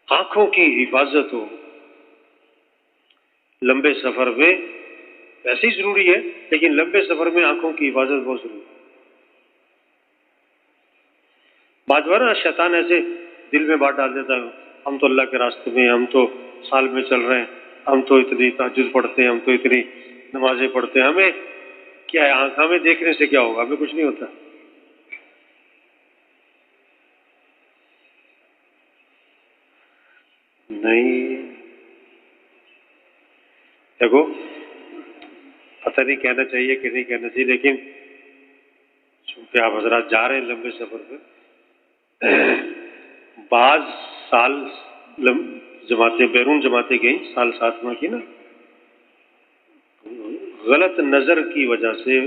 آنکھوں کی حفاظت ہو. لمبے سفر میں ویسے ہی ضروری ہے، لیکن لمبے سفر میں آنکھوں کی حفاظت بہت ضروری ہے. بعض بار نا شیطان ایسے دل میں بات ڈال دیتا ہے، ہم تو اللہ کے راستے میں، ہم تو سال میں چل رہے ہیں، ہم تو اتنی تہجد پڑھتے ہیں، ہم تو اتنی نمازیں پڑھتے ہیں، ہمیں کیا ہے، آنکھ ہمیں دیکھنے سے کیا ہوگا، ہمیں کچھ نہیں ہوتا. نہیں، دیکھو پتہ نہیں کہنا چاہیے کہ نہیں کہنا چاہیے، لیکن چونکہ آپ حضرات جا رہے ہیں لمبے سفر پہ، بعض سال جماعتیں بیرون جماعتیں گئیں سال 7 ماہ کی نا، غلط نظر کی وجہ سے،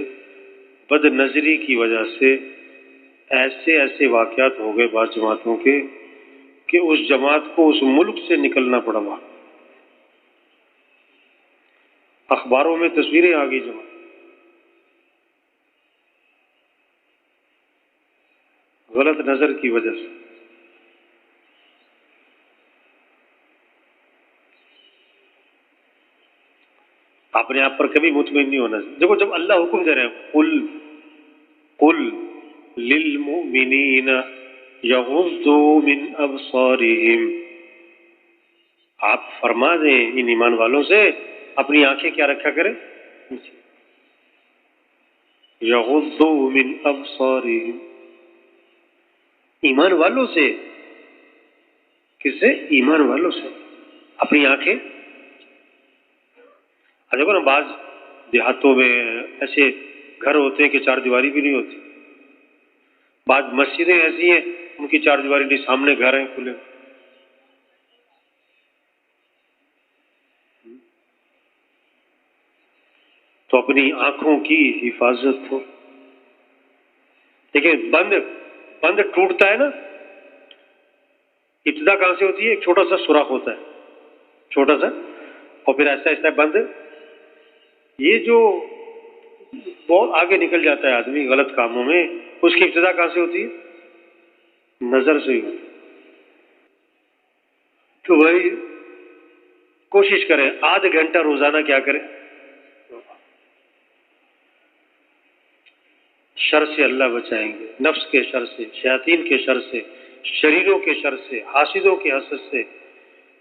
بد نظری کی وجہ سے ایسے ایسے واقعات ہو گئے بعض جماعتوں کے کہ اس جماعت کو اس ملک سے نکلنا پڑا. وہاں اخباروں میں تصویریں آ گئی جماعت غلط نظر کی وجہ سے. اپنے آپ پر کبھی مطمئن نہیں ہونا. دیکھو جب اللہ حکم دے رہے ہیں، قل للمؤمنین یغضوا من ابصارہم، آپ فرما دیں ان ایمان والوں سے اپنی آنکھیں کیا رکھا کریں، یغضوا من ابصارہم، ایمان والوں سے. کس سے؟ ایمان والوں سے اپنی آنکھیں. دیکھو نا بعض دیہاتوں میں ایسے گھر ہوتے ہیں کہ 4 دیواری بھی نہیں ہوتی، بعض مسجدیں ایسی ہیں ان کی 4 دیواری نہیں، سامنے گھر ہیں کھلے. تو اپنی آنکھوں کی حفاظت ہو. دیکھیں بند ٹوٹتا ہے نا، ابتدا کہاں سے ہوتی ہے؟ ایک چھوٹا سا سوراخ ہوتا ہے، چھوٹا سا، اور پھر ایسا ایسا بند. یہ جو بہت آگے نکل جاتا ہے آدمی غلط کاموں میں، اس کی ابتدا کہاں سے ہوتی ہے؟ نظر سے ہی ہوتی. تو بھائی کوشش کریں آدھ گھنٹہ روزانہ کیا کریں، شر سے اللہ بچائیں گے، نفس کے شر سے، شیاطین کے شر سے، شریروں کے شر سے، حاسدوں کے حسد سے،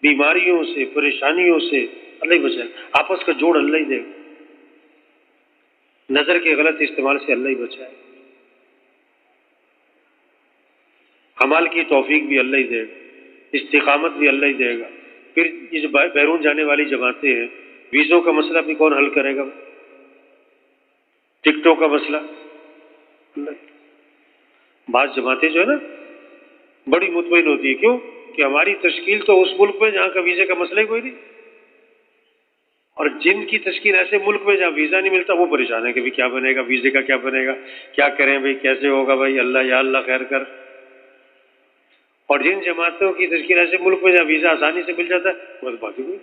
بیماریوں سے، پریشانیوں سے اللہ ہی بچائے. آپس کا جوڑ اللہ ہی دے گا. نظر کے غلط استعمال سے اللہ ہی بچائے. عمل کی توفیق بھی اللہ ہی دے گا، استقامت بھی اللہ ہی دے گا. پھر یہ جو بیرون جانے والی جماعتیں ہیں، ویزوں کا مسئلہ بھی کون حل کرے گا؟ ٹکٹوں کا مسئلہ اللہ. بعض جماعتیں جو ہے نا بڑی مطمئن ہوتی ہے، کیوں کہ ہماری تشکیل تو اس ملک میں جہاں کا ویزے کا مسئلہ ہی کوئی نہیں، اور جن کی تشکیل ایسے ملک میں جہاں ویزا نہیں ملتا وہ پریشان ہے کہ کیا بنے گا، ویزے کا کیا بنے گا، کیا کریں بھائی، کیسے ہوگا بھائی، اللہ یا اللہ خیر کر. اور جن جماعتوں کی تشکیل ایسے ملک میں جہاں ویزا آسانی سے مل جاتا ہے بس بات ہی کوئی.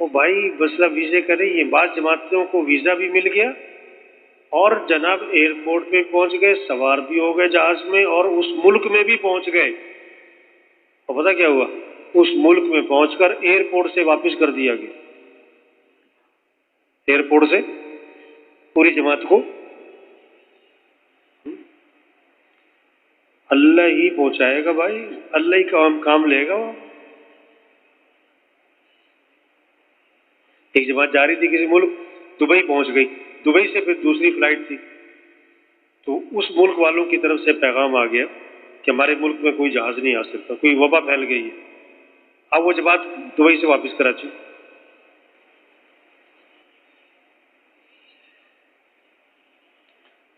وہ بھائی مسئلہ ویزے کا نہیں ہے. بعض جماعتوں کو ویزا بھی مل گیا اور جناب ایئرپورٹ پہ پہنچ گئے، سوار بھی ہو گئے جہاز میں، اور اس ملک میں بھی پہنچ گئے. اور پتہ کیا ہوا؟ اس ملک میں پہنچ کر ایئرپورٹ سے واپس کر دیا گیا. ایئرپورٹ سے پوری جماعت کو اللہ ہی پہنچائے گا بھائی، اللہ ہی کام لے گا. ایک جماعت جا رہی تھی کسی ملک، دبئی پہنچ گئی، دبئی سے پھر دوسری فلائٹ تھی، تو اس ملک والوں کی طرف سے پیغام آ گیا کہ ہمارے ملک میں کوئی جہاز نہیں آ سکتا، کوئی وبا پھیل گئی ہے. اب وہ جماعت دبئی سے واپس کراچی.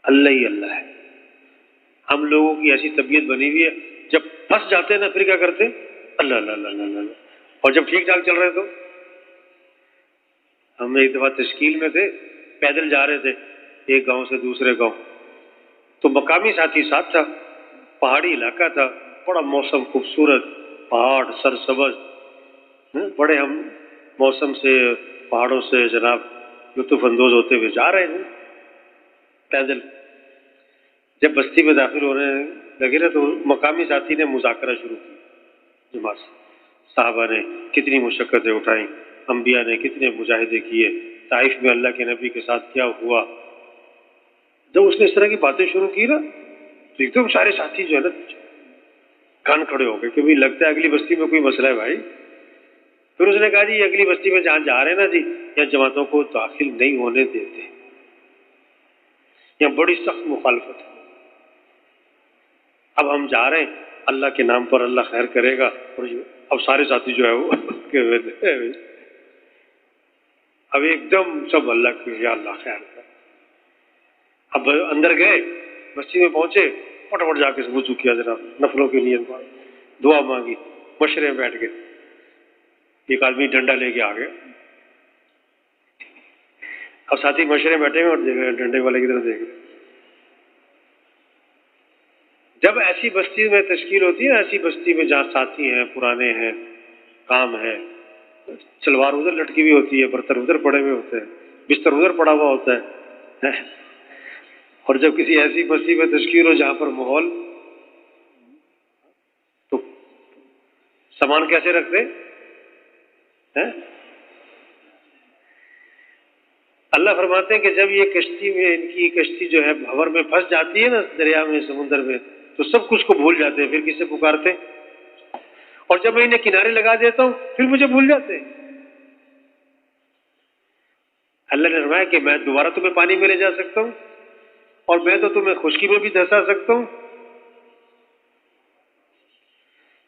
اللہ ہی اللہ ہے. ہم لوگوں کی ایسی طبیعت بنی ہوئی ہے، جب پھنس جاتے ہیں نا پھر کیا کرتے ہیں؟ اللہ اللہ اللہ اللہ اللہ. اور جب ٹھیک ٹھاک چل رہے تو ہم ایک دفعہ تشکیل میں تھے، پیدل جا رہے تھے ایک گاؤں سے دوسرے گاؤں، تو مقامی ساتھی ساتھ تھا، پہاڑی علاقہ تھا، بڑا موسم خوبصورت، پہاڑ سرسبز، بڑے ہم موسم سے، پہاڑوں سے جناب لطف اندوز ہوتے ہوئے جا رہے تھے پیدل. جب بستی میں داخل ہونے لگے نا تو مقامی ساتھی نے مذاکرہ شروع کیا نماز. صحابہ نے کتنی مشقتیں اٹھائیں، انبیاء نے کتنے مجاہدے کیے، طائف میں اللہ کے نبی کے ساتھ کیا ہوا. جب اس نے اس طرح کی باتیں شروع کی نا تو ایک دم سارے ساتھی جو ہے نا کان کھڑے ہو گئے کہ بھائی لگتا ہے اگلی بستی میں کوئی مسئلہ ہے بھائی. پھر اس نے کہا جی اگلی بستی میں جہاں جا رہے ہیں نا جی یہاں جماعتوں کو داخل نہیں ہونے دیتے، یہاں بڑی سخت مخالفت ہے. اب ہم جا رہے ہیں، اللہ کے نام پر اللہ خیر کرے گا. اور اب سارے ساتھی جو ہے وہ اب ایک دم سب اللہ کے یا اللہ خیر کر. اب اندر گئے، مسجد میں پہنچے، پٹپٹ جا کے وضو کیا جناب، نفلوں کی نیت مانی، دعا مانگی، مشورے میں بیٹھ گئے. ایک آدمی ڈنڈا لے کے آ گیا. اب ساتھی مشورے بیٹھے ہوئے اور ڈنڈے والے کی طرف دیکھ رہے. جب ایسی بستی میں تشکیل ہوتی ہے، ایسی بستی میں جہاں ساتھی ہیں، پرانے ہیں، کام ہے، سلوار ادھر لٹکی ہوئی ہوتی ہے، برتن ادھر پڑے ہوئے ہوتے ہیں، بستر ادھر پڑا ہوا ہوتا ہے. اور جب کسی ایسی بستی میں تشکیل ہو جہاں پر ماحول، تو سامان کیسے رکھتے ہیں؟ اللہ فرماتے ہیں کہ جب یہ کشتی میں، ان کی کشتی جو ہے بھنور میں پھنس جاتی ہے نا دریا میں، سمندر میں، تو سب کچھ کو بھول جاتے ہیں، پھر کسے پکارتے؟ اور جب میں انہیں کنارے لگا دیتا ہوں پھر مجھے بھول جاتے ہیں. اللہ نے فرمایا کہ میں دوبارہ تمہیں پانی میں لے جا سکتا ہوں اور میں تو تمہیں خشکی میں بھی دھسا سکتا ہوں.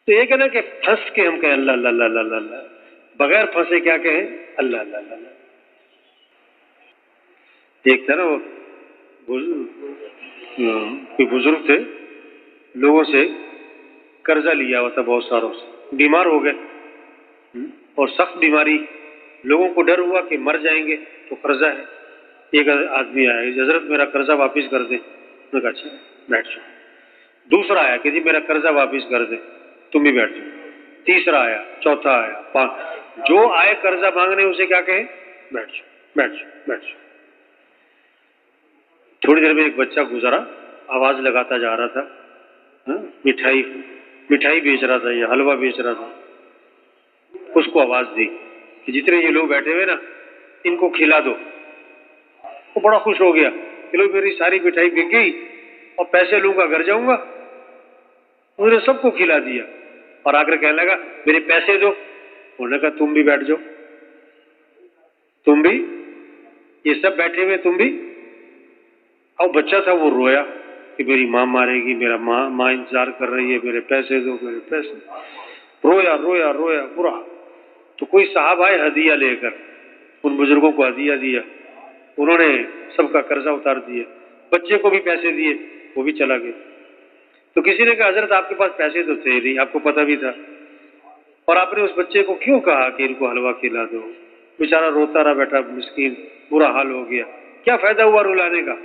تو یہ کہنا کہ پھنس کے ہم کہیں اللہ اللہ اللہ اللہ اللہ، بغیر پھنسے کیا کہیں اللہ اللہ اللہ اللہ. ایک تھا نا وہ کوئی بزرگ تھے، لوگوں سے قرضہ لیا ہوا تھا بہت ساروں سے، بیمار ہو گئے اور سخت بیماری، لوگوں کو ڈر ہوا کہ مر جائیں گے تو قرضہ ہے. ایک آدمی آیا کہ حضرت میرا قرضہ واپس کر دیں. انہوں نے کہا اچھا بیٹھ جاؤ. دوسرا آیا کہ جی میرا قرضہ واپس کر دیں، تم بھی بیٹھ جاؤ. تیسرا آیا، چوتھا آیا، جو آئے قرضہ مانگنے اسے کیا کہیں بیٹھ جاؤ بیٹھ جاؤ بیٹھ جاؤ. تھوڑی دیر میں ایک بچہ گزرا، آواز لگاتا جا رہا تھا، مٹھائی بیچ رہا تھا یا حلوہ بیچ رہا تھا. اس کو آواز دی کہ جتنے یہ لوگ بیٹھے ہوئے نا ان کو کھلا دو. وہ بڑا خوش ہو گیا کہ لو میری ساری مٹھائی بک گئی اور پیسے لوں گا گھر جاؤں گا. انہوں نے سب کو کھلا دیا اور آ کر کہنے لگا میرے پیسے دو. انہوں نے کہا تم بھی بیٹھ جاؤ، تم بھی، یہ سب بیٹھے ہوئے تم بھی. اور بچہ تھا وہ رویا کہ میری ماں مارے گی، میرا ماں انتظار کر رہی ہے، میرے پیسے دو میرے پیسے. رویا رویا رویا برا. تو کوئی صاحب آئے ہدیہ لے کر، ان بزرگوں کو ہدیہ دیا، انہوں نے سب کا قرضہ اتار دیا، بچے کو بھی پیسے دیے، وہ بھی چلا گیا. تو کسی نے کہا حضرت آپ کے پاس پیسے تو تھے نہیں، آپ کو پتہ بھی تھا، اور آپ نے اس بچے کو کیوں کہا کہ ان کو حلوہ کھلا دو؟ بیچارہ روتا رہا بیٹا، مسکین، برا حال ہو گیا، کیا فائدہ ہوا رلانے کا؟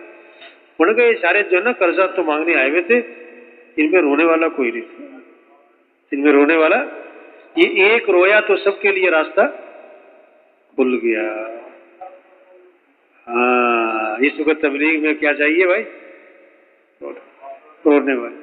انہوں نے کہا یہ سارے جو ہے نا قرضہ تو مانگنے آئے ہوئے تھے، ان میں رونے والا کوئی نہیں تھا، ان میں رونے والا، یہ ایک رویا تو سب کے لیے راستہ کھل گیا. ہاں اس وقت تبلیغ میں کیا چاہیے بھائی؟ رونے والے.